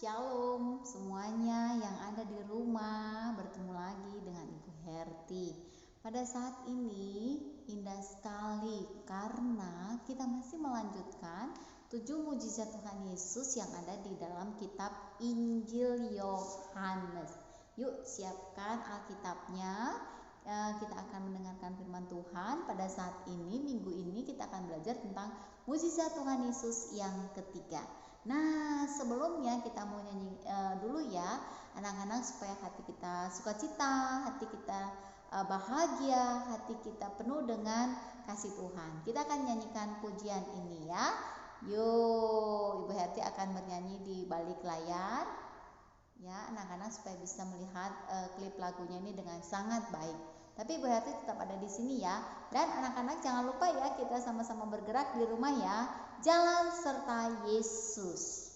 Shalom semuanya yang ada di rumah, bertemu lagi dengan Ibu Herti. Pada saat ini indah sekali karena kita masih melanjutkan 7 mujizat Tuhan Yesus yang ada di dalam kitab Injil Yohanes. Yuk siapkan Alkitabnya, kita akan mendengarkan firman Tuhan. Pada saat ini, minggu ini kita akan belajar tentang mujizat Tuhan Yesus yang ketiga. Nah, sebelumnya kita mau nyanyi dulu ya anak-anak, supaya hati kita sukacita, hati kita bahagia, hati kita penuh dengan kasih Tuhan. Kita akan nyanyikan pujian ini ya. Yuk, Ibu Herti akan bernyanyi di balik layar ya anak-anak, supaya bisa melihat klip lagunya ini dengan sangat baik. Tapi Ibu Herti tetap ada di sini ya. Dan anak-anak jangan lupa ya, kita sama-sama bergerak di rumah ya. Jalan serta Yesus.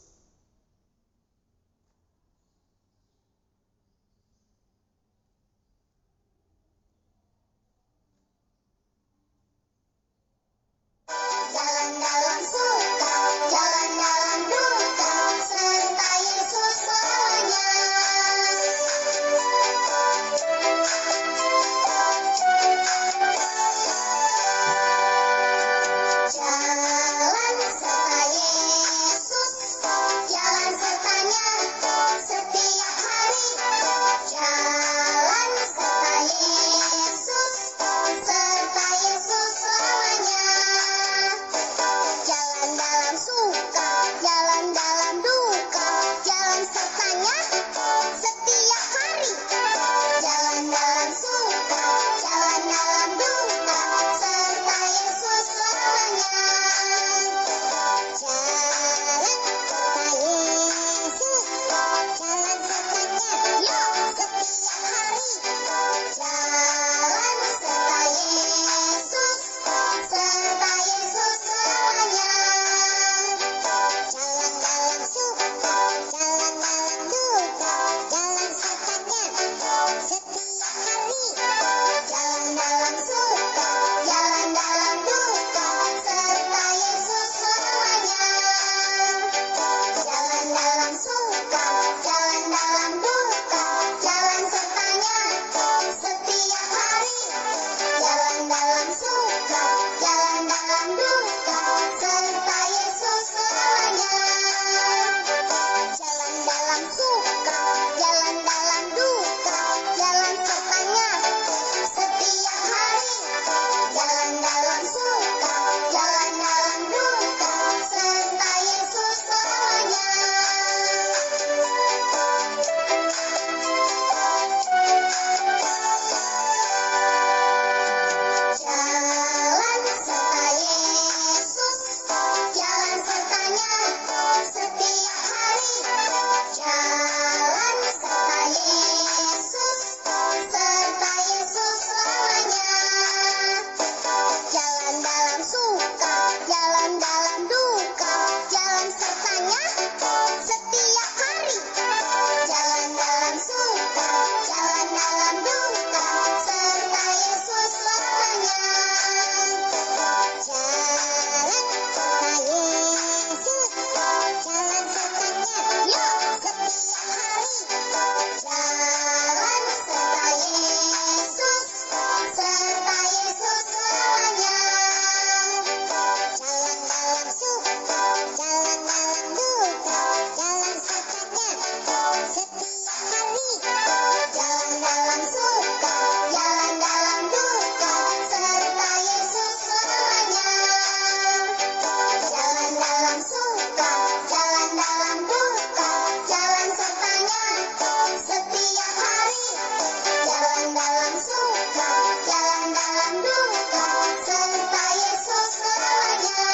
Jalan dalam suka, jalan dalam duka, serta Yesus selamanya. Jalan serta Yesus, jalan sertanya setiap hari. Jalan serta Yesus, serta Yesus selamanya. Jalan dalam suka, jalan dalam duka, jalan sertanya setiap hari. Jalan dalam suka, jalan dalam duka, serta Yesus selamanya. Jalan serta Yesus, jalan sertanya setiap hari. Jalan serta Yesus, serta Yesus selamanya. Jalan dalam suka, jalan dalam duka, jalan sertanya setiap hari. Jalan dalam suka, jalan dalam duka, serta Yesus selamanya. Jalan dalam suka, jalan dalam duka, jalan sertanya setiap hari. Jalan dalam suka, jalan dalam duka, serta Yesus selamanya. Jalan dalam suka, jalan dalam duka, jalan sertanya setiap hari. Jalan dalam suka, jalan dalam duka, serta Yesus selamanya. Jalan serta Yesus, jalan sertanya setiap hari. Jalan serta Yesus, serta Yesus selamanya. Jalan dalam suka, jalan dalam duka, jalan sertanya setiap hari. Jalan dalam suka, jalan dalam duka, serta Yesus selamanya. Jalan serta Yesus, jalan sertanya setiap hari. Jalan serta Yesus, serta Yesus selamanya. Jalan dalam suka, jalan dalam duka, jalan sertanya setiap hari. Jalan dalam suka, jalan dalam duka, serta Yesus selamanya. Jalan dalam suka, jalan dalam duka, jalan sertanya setiap hari. Jalan dalam suka, jalan dalam duka, serta Yesus selamanya.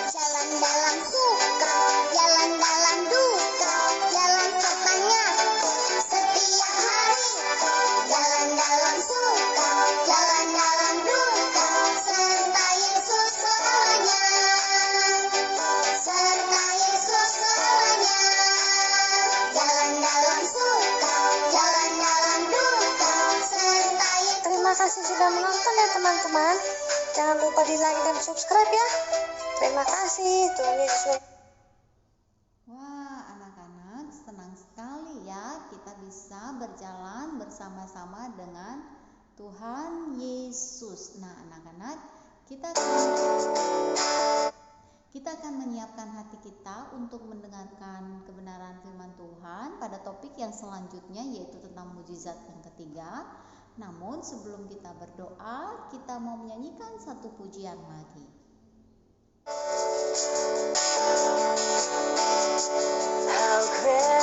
Jalan dalam suka, jalan dalam duka, jalan sertanya setiap hari. Jalan dalam suka, jalan dalam duka, serta Yesus selamanya. Serta Yesus selamanya. Jalan dalam suka, jalan dalam duka, serta Yesus. Terima kasih sudah menonton ya teman-teman. Jangan lupa di like dan subscribe ya. Terima kasih. Tuhan Yesus. Wah, bisa berjalan bersama-sama dengan Tuhan Yesus. Nah, anak-anak, kita akan menyiapkan hati kita untuk mendengarkan kebenaran firman Tuhan pada topik yang selanjutnya, yaitu tentang mujizat yang ketiga. Namun sebelum kita berdoa, kita mau menyanyikan satu pujian lagi. How great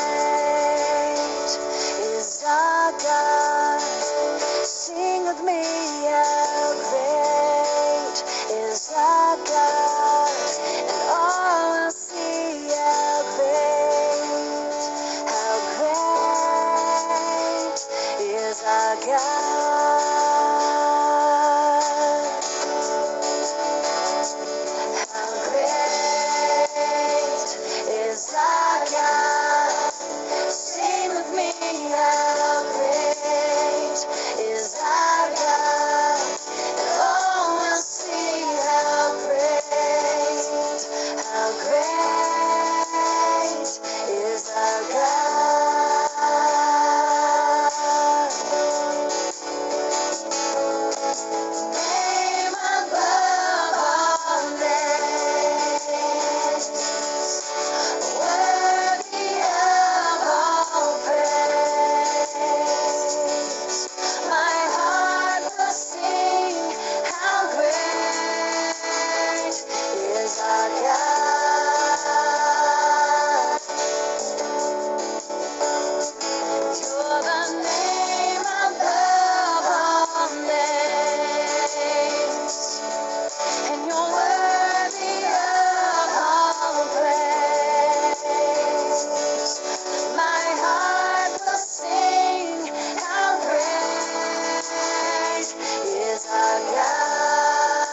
is our God? Sing with me, how great is our God? And all will see how great is our God. How great is our God? Sing with me, how great is our God? And all will see how great is our God. Name above all names, worthy of all praise. My heart will sing, how great is our God. You're the name above all names, and you're worthy of all praise. My heart will sing, how great is our God.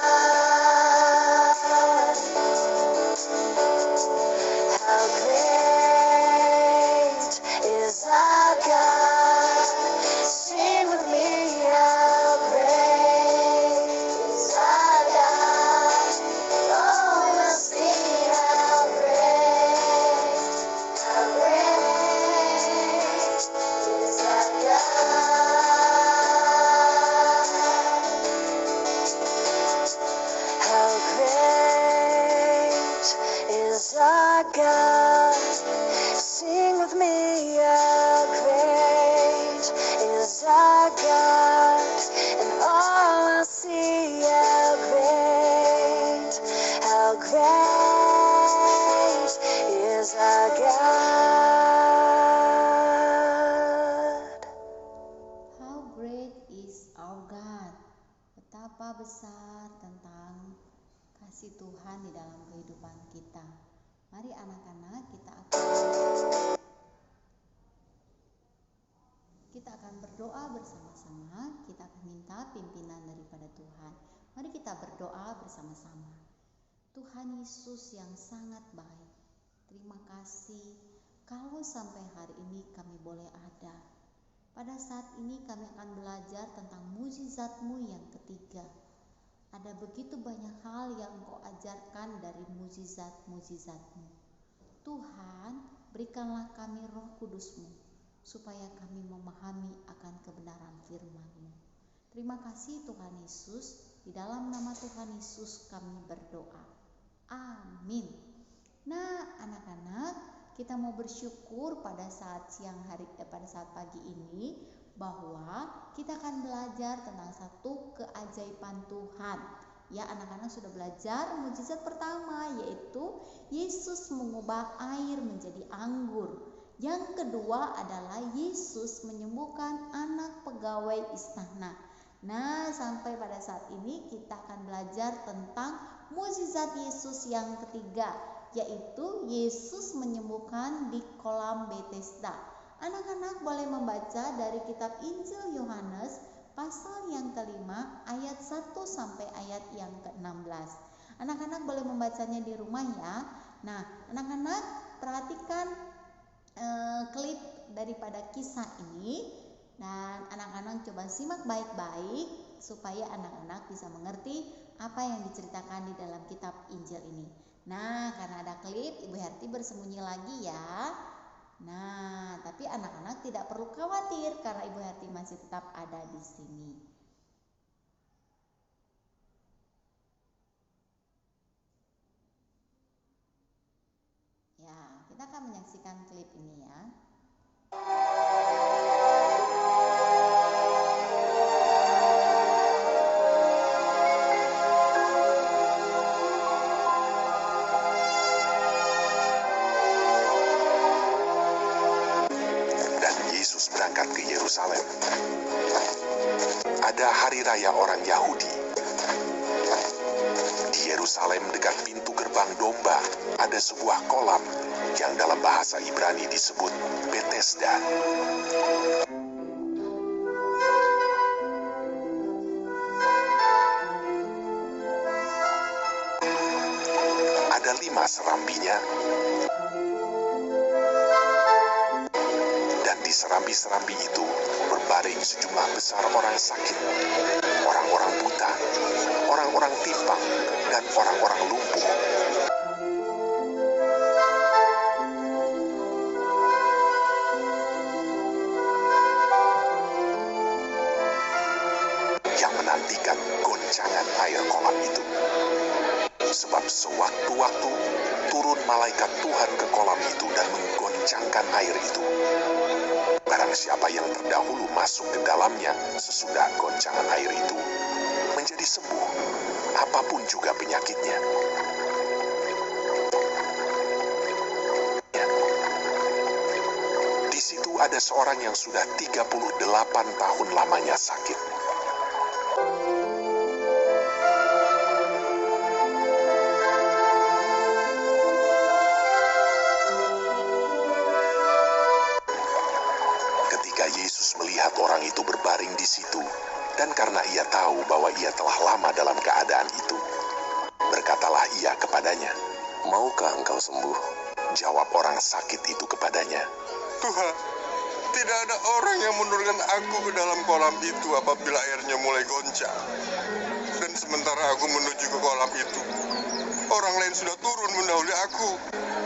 How great is our God? Sing with me, how great is our God? Oh, we'll see how great is our God. How great is our God? Sing with me, how great is our God? And all will see how great is our God. How great is our God? Betapa besar tentang kasih Tuhan di dalam kehidupan kita. Mari anak-anak, kita akan berdoa bersama-sama. Kita akan minta pimpinan daripada Tuhan. Mari kita berdoa bersama-sama. Tuhan Yesus yang sangat baik, terima kasih kalau sampai hari ini kami boleh ada. Pada saat ini kami akan belajar tentang mujizat-Mu yang ketiga. Ada begitu banyak hal yang Engkau ajarkan dari mujizat-mujizat-Mu. Tuhan, berikanlah kami Roh Kudus-Mu, supaya kami memahami akan kebenaran firman-Mu. Terima kasih Tuhan Yesus, di dalam nama Tuhan Yesus kami berdoa. Amin. Nah, anak-anak, kita mau bersyukur pada saat pagi ini bahwa kita akan belajar tentang satu keajaiban Tuhan. Ya, anak-anak sudah belajar mujizat pertama, yaitu Yesus mengubah air menjadi anggur. Yang kedua adalah Yesus menyembuhkan anak pegawai istana. Nah, sampai pada saat ini kita akan belajar tentang mujizat Yesus yang ketiga, yaitu Yesus menyembuhkan di kolam Bethesda. Anak-anak boleh membaca dari kitab Injil Yohanes pasal yang kelima ayat 1 sampai ayat yang ke-16. Anak-anak boleh membacanya di rumah ya. Nah, anak-anak perhatikan klip daripada kisah ini, dan anak-anak coba simak baik-baik supaya anak-anak bisa mengerti apa yang diceritakan di dalam kitab Injil ini. Nah, karena ada klip, Ibu Herti bersembunyi lagi ya. Nah, tapi anak-anak tidak perlu khawatir karena Ibu Herti masih tetap ada di sini. Ya, kita akan menyaksikan klip ini ya. Dan Yesus berangkat ke Yerusalem. Ada hari raya orang Yahudi. Di Yerusalem dekat pintu gerbang domba ada sebuah kolam yang dalam bahasa Ibrani disebut Betesda. Ada 5 serambinya, dan di serambi-serambi itu berbaring sejumlah besar orang sakit, orang-orang buta, orang-orang timpang, dan orang-orang lumpuh. Yang menantikan goncangan air kolam itu. Sebab sewaktu-waktu turun malaikat Tuhan ke kolam itu dan menggoncangkan air itu. Barang siapa yang terdahulu masuk ke dalamnya sesudah goncangan air itu menjadi sembuh, apapun juga penyakitnya. Di situ ada seorang yang sudah 38 tahun lamanya sakit. Ketika Yesus melihat orang itu berbaring di situ, dan karena ia tahu bahwa ia telah lama dalam keadaan itu, berkatalah ia kepadanya, "Maukah engkau sembuh?" Jawab orang sakit itu kepadanya, Tuhan, tidak ada orang yang menurunkan aku ke dalam kolam itu apabila airnya mulai goncang. Dan sementara aku menuju ke kolam itu, orang lain sudah turun mendahului aku.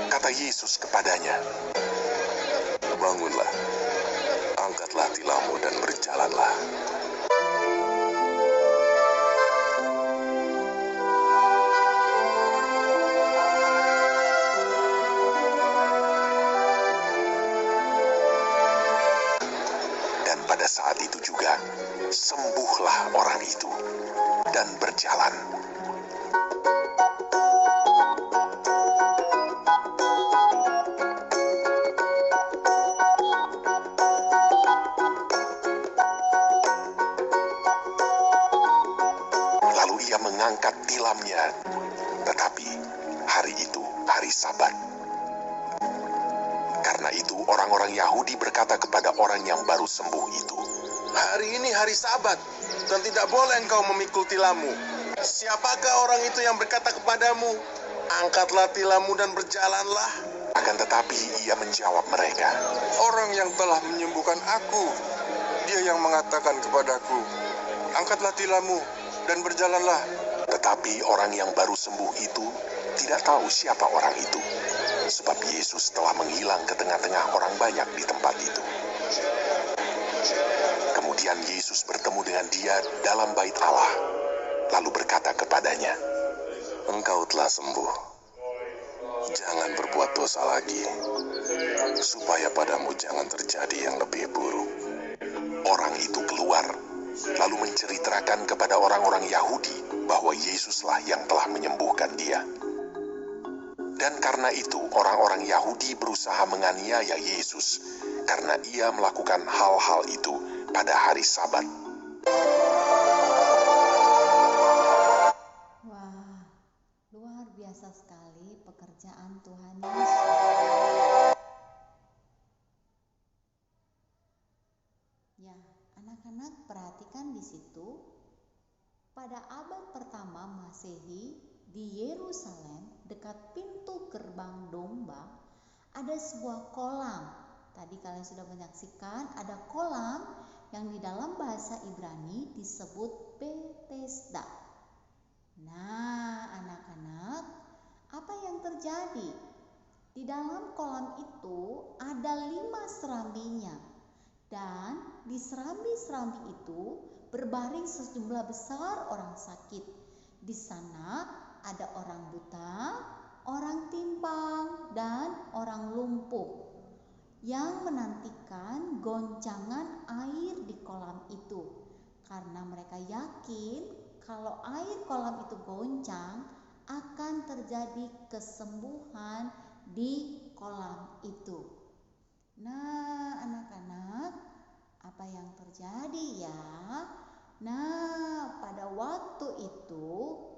Kata Yesus kepadanya, "Bangunlah, angkatlah tilammu dan berjalanlah." Dan pada saat itu juga, sembuhlah orang itu dan berjalan. Lalu ia mengangkat tilamnya, tetapi hari itu hari Sabat. Karena itu orang-orang Yahudi berkata kepada orang yang baru sembuh itu, Hari ini hari Sabat, dan tidak boleh engkau memikul tilammu. Siapakah orang itu yang berkata kepadamu, angkatlah tilammu dan berjalanlah? Akan tetapi ia menjawab mereka, Orang yang telah menyembuhkan aku, dia yang mengatakan kepadaku, angkatlah tilammu dan berjalanlah. Tetapi orang yang baru sembuh itu tidak tahu siapa orang itu, sebab Yesus telah menghilang ke tengah-tengah orang banyak di tempat itu. Kemudian Yesus bertemu dengan dia dalam bait Allah, lalu berkata kepadanya, "Engkau telah sembuh. Jangan berbuat dosa lagi, supaya padamu jangan terjadi yang lebih buruk." Orang itu keluar, lalu menceritakan kepada orang-orang Yahudi bahwa Yesuslah yang telah menyembuhkan dia. Dan karena itu orang-orang Yahudi berusaha menganiaya Yesus, karena ia melakukan hal-hal itu pada hari Sabat. Wah, luar biasa sekali pekerjaan Tuhan Yesus. Ya, anak-anak perhatikan di situ, pada abad pertama Masehi di Yerusalem dekat pintu gerbang domba ada sebuah kolam. Tadi kalian sudah menyaksikan ada kolam yang di dalam bahasa Ibrani disebut Betesda. Nah, anak-anak, apa yang terjadi? Di dalam kolam itu ada 5 serambinya, dan di serambi-serambi itu berbaring sejumlah besar orang sakit. Di sana ada orang buta, orang timpang, dan orang lumpuh yang menantikan goncangan air di kolam itu, karena mereka yakin kalau air kolam itu goncang akan terjadi kesembuhan di kolam itu. Nah, anak-anak, apa yang terjadi ya? Nah, pada waktu itu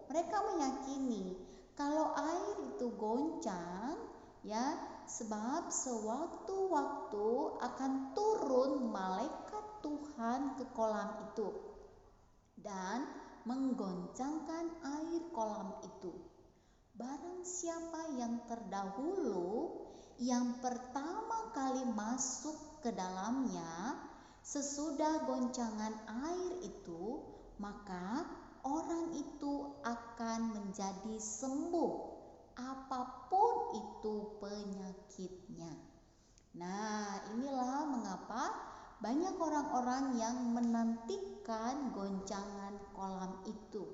mereka meyakini kalau air itu goncang ya, sebab sewaktu-waktu akan turun malaikat Tuhan ke kolam itu dan menggoncangkan air kolam itu. Barang siapa yang terdahulu, yang pertama kali masuk ke dalamnya sesudah goncangan air itu, maka orang itu akan menjadi sembuh, apapun itu penyakitnya. Nah, inilah mengapa banyak orang-orang yang menantikan goncangan kolam itu.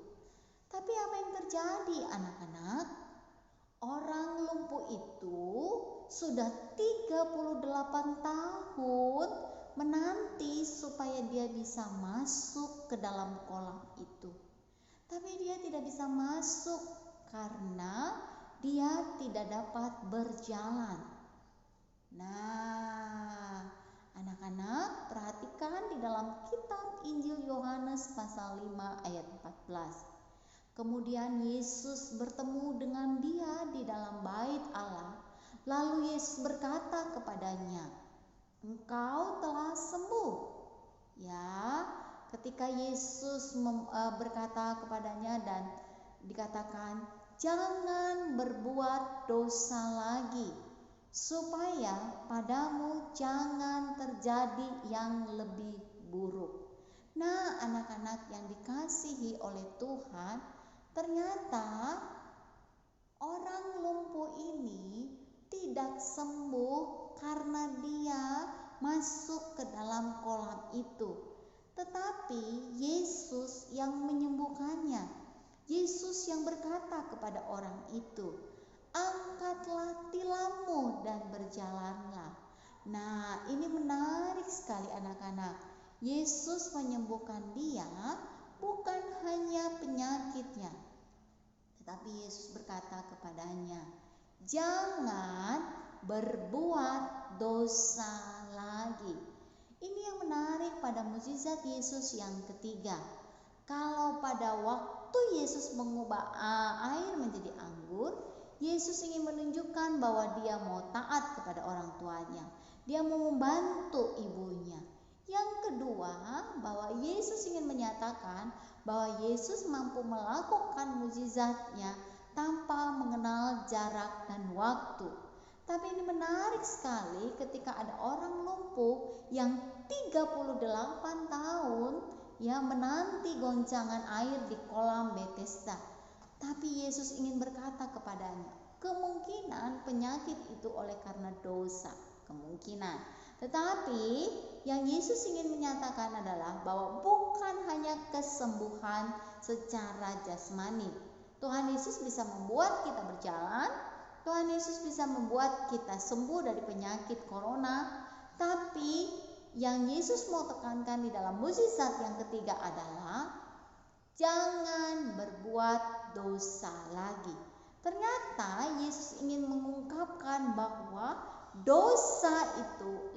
Tapi apa yang terjadi, anak-anak? Orang lumpuh itu sudah 38 tahun menanti supaya dia bisa masuk ke dalam kolam itu. Tapi dia tidak bisa masuk karena dia tidak dapat berjalan. Nah, anak-anak, perhatikan di dalam kitab Injil Yohanes pasal 5 ayat 14. Kemudian Yesus bertemu dengan dia di dalam bait Allah. Lalu Yesus berkata kepadanya, "Engkau telah sembuh." Ya, ketika Yesus berkata kepadanya dan dikatakan, "Jangan berbuat dosa lagi, supaya padamu jangan terjadi yang lebih buruk." Nah, anak-anak yang dikasihi oleh Tuhan, ternyata orang lumpuh ini tidak sembuh karena dia masuk ke dalam kolam itu, tetapi Yesus yang menyembuhkannya. Yesus yang berkata kepada orang itu, "Angkatlah tilammu dan berjalanlah." Nah, ini menarik sekali anak-anak. Yesus menyembuhkan dia bukan hanya penyakitnya, tetapi Yesus berkata kepadanya, "Jangan berbuat dosa lagi." Ini yang menarik pada mukjizat Yesus yang ketiga. Kalau pada waktu Yesus mengubah air menjadi anggur, Yesus ingin menunjukkan bahwa dia mau taat kepada orang tuanya. Dia mau membantu ibunya. Yang kedua, bahwa Yesus ingin menyatakan bahwa Yesus mampu melakukan mukjizatnya tanpa mengenal jarak dan waktu. Tapi ini menarik sekali ketika ada orang lumpuh yang 38 tahun menanti goncangan air di kolam Bethesda. Tapi Yesus ingin berkata kepadanya, kemungkinan penyakit itu oleh karena dosa, kemungkinan. Tetapi yang Yesus ingin menyatakan adalah bahwa bukan hanya kesembuhan secara jasmani. Tuhan Yesus bisa membuat kita berjalan, Tuhan Yesus bisa membuat kita sembuh dari penyakit corona. Tapi yang Yesus mau tekankan di dalam mukjizat yang ketiga adalah jangan berbuat dosa lagi. Ternyata Yesus ingin mengungkapkan bahwa dosa itu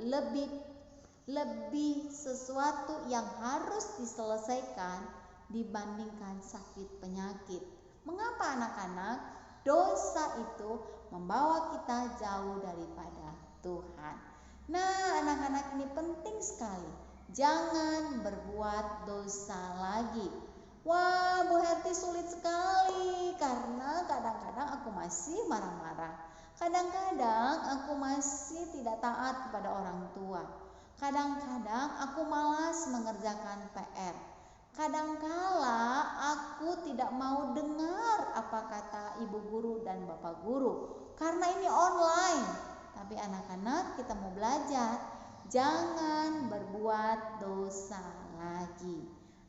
lebih sesuatu yang harus diselesaikan dibandingkan sakit penyakit. Mengapa anak-anak? Dosa itu membawa kita jauh daripada Tuhan. Nah, anak-anak, ini penting sekali. Jangan berbuat dosa lagi. Wah, Bu Herti, sulit sekali karena kadang-kadang aku masih marah-marah. Kadang-kadang aku masih tidak taat kepada orang tua. Kadang-kadang aku malas mengerjakan PR. Kadangkala aku tidak mau dengar apa kata ibu guru dan bapak guru. karena ini online. Tapi anak-anak, kita mau belajar, jangan berbuat dosa lagi.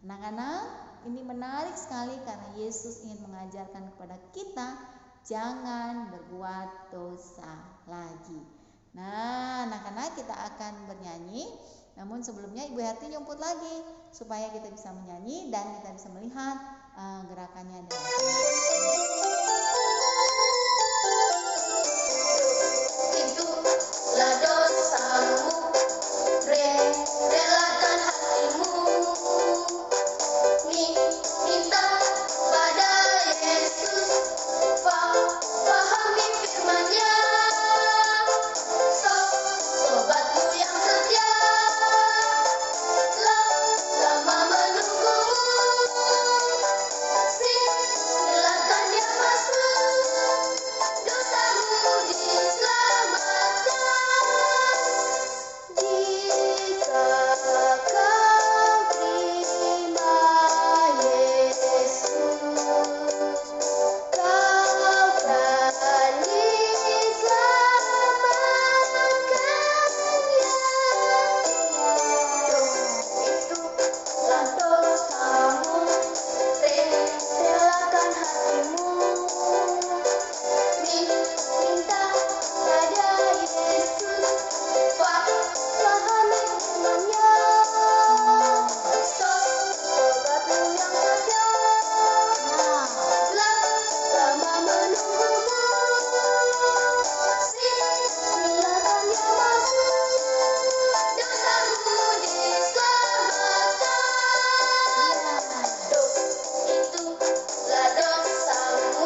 Anak-anak, ini menarik sekali karena Yesus ingin mengajarkan kepada kita jangan berbuat dosa lagi. Nah, anak-anak, kita akan bernyanyi. Namun sebelumnya Ibu Herti nyumput lagi supaya kita bisa menyanyi dan kita bisa melihat gerakannya dengan baik. Itulah dosamu, relakan hatimu, minta pada Yesus, pahami firman-Nya. Sobatmu yang setia, lama menunggumu, silakan dia masuk, dosamu diselamatkan. Jika kau terima Yesus, kau akan diselamatkannya. Itulah dosamu, relakan hatimu, minta pada Yesus, pahami firman-Nya. Sobatmu yang setia, lama menunggumu, silakan dia masuk, dosamu diselamatkan. Itulah dosamu,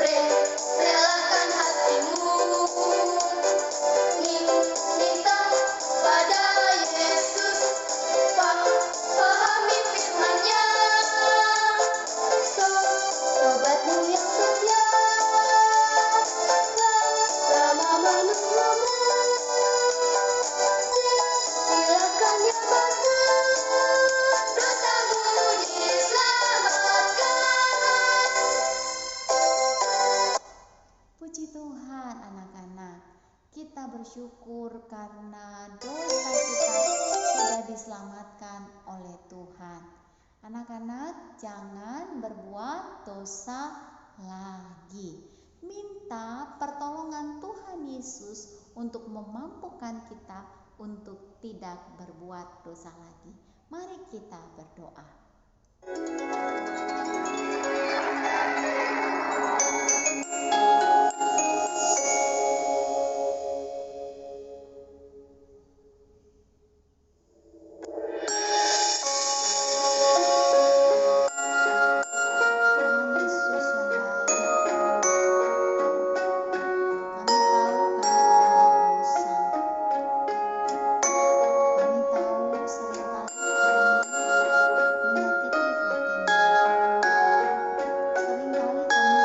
relakan hatimu, minta pada Yesus, pahami firman-Nya. Sobatmu yang setia, lama menunggumu, silakan dia masuk, dosamu diselamatkan. Puji Tuhan anak-anak, kita bersyukur karena dosa kita sudah diselamatkan oleh Tuhan. Anak-anak, jangan berbuat dosa lagi. Minta pertolongan Tuhan Yesus untuk memampukan kita untuk tidak berbuat dosa lagi. Mari kita berdoa. Tuhan Yesus yang baik, kami tahu kami telah berdosa. Kami tahu seringkali kami menyakiti hati-Mu. Seringkali kami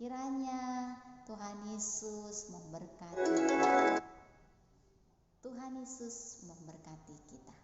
Kiranya Tuhan Yesus memberkati. Tuhan Yesus memberkati kita.